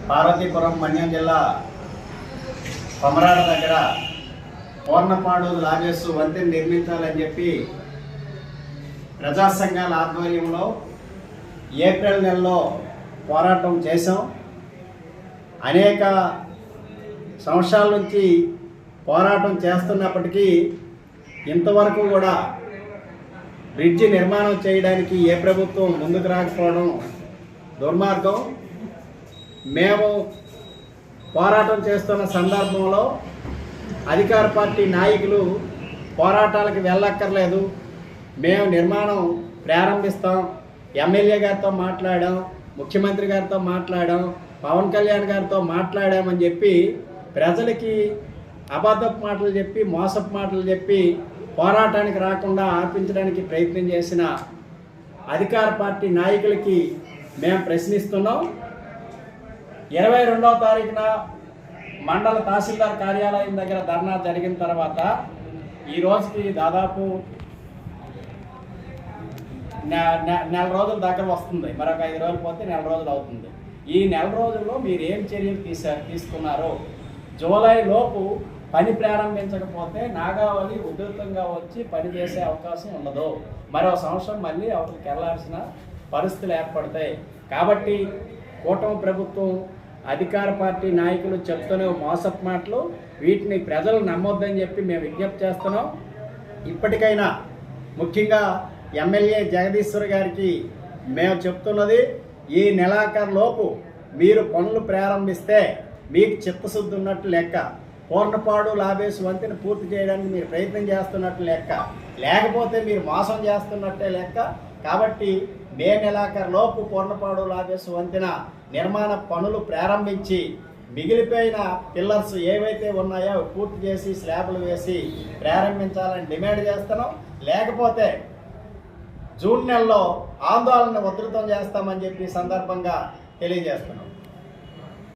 పార్వతీపురం మన్యం జిల్లా కొమరాడ దగ్గర పూర్ణపాడు లాగేసు వంతెన నిర్మించాలని చెప్పి ప్రజా సంఘాల ఆధ్వర్యంలో ఏప్రిల్ నెలలో పోరాటం చేశాం. అనేక సంవత్సరాల నుంచి పోరాటం చేస్తున్నప్పటికీ ఇంతవరకు కూడా బ్రిడ్జి నిర్మాణం చేయడానికి ఏ ప్రభుత్వం ముందుకు రాకపోవడం దుర్మార్గం. మేము పోరాటం చేస్తున్న సందర్భంలో అధికార పార్టీ నాయకులు పోరాటాలకు వెళ్ళక్కర్లేదు, మేము నిర్మాణం ప్రారంభిస్తాం, ఎమ్మెల్యే గారితో మాట్లాడాం, ముఖ్యమంత్రి గారితో మాట్లాడాం, పవన్ కళ్యాణ్ గారితో మాట్లాడామని చెప్పి ప్రజలకి అబద్ధపు మాటలు చెప్పి మోసపు మాటలు చెప్పి పోరాటానికి రాకుండా ఆపించడానికి ప్రయత్నం చేసిన అధికార పార్టీ నాయకులకి మేము ప్రశ్నిస్తున్నాం. 22వ తారీఖున మండల తహసీల్దార్ కార్యాలయం దగ్గర ధర్నా జరిగిన తర్వాత ఈ రోజుకి దాదాపు నెల రోజుల దగ్గర వస్తుంది. మరొక 5 రోజులు పోతే నెల రోజులు అవుతుంది. ఈ నెల రోజుల్లో మీరు ఏం చర్యలు తీసుకున్నారో, జూలై లోపు పని ప్రారంభించకపోతే నాగావళి ఉధృతంగా వచ్చి పని చేసే అవకాశం ఉండదు. మరో సంవత్సరం మళ్ళీ అవతలికి వెళ్లాల్సిన పరిస్థితులు ఏర్పడతాయి. కాబట్టి కూటమి ప్రభుత్వం అధికార పార్టీ నాయకులు చెప్తూనే మోసపు మాటలు, వీటిని ప్రజలు నమ్మొద్దని చెప్పి మేము విజ్ఞప్తి చేస్తున్నాం. ఇప్పటికైనా ముఖ్యంగా ఎమ్మెల్యే జగదీశ్వర్ గారికి మేము చెప్తున్నది, ఈ నెలాఖరు లోపు మీరు పనులు ప్రారంభిస్తే మీకు చిత్తశుద్ధి ఉన్నట్టు లెక్క. పూర్ణపాడు లాబేసు వంతెన పూర్తి చేయడానికి మీరు ప్రయత్నం చేస్తున్నట్టు లెక్క, లేకపోతే మీరు మోసం చేస్తున్నట్టే లెక్క. కాబట్టి మే నెలాఖరు లోపు పూర్ణపాడు లాబేసు వంతెన నిర్మాణ పనులు ప్రారంభించి మిగిలిపోయిన పిల్లర్స్ ఏవైతే ఉన్నాయో పూర్తి చేసి స్లాబ్లు వేసి ప్రారంభించాలని డిమాండ్ చేస్తున్నాం. లేకపోతే జూన్ నెలలో ఆందోళన ఉధృతం చేస్తామని చెప్పి సందర్భంగా తెలియజేస్తున్నాం.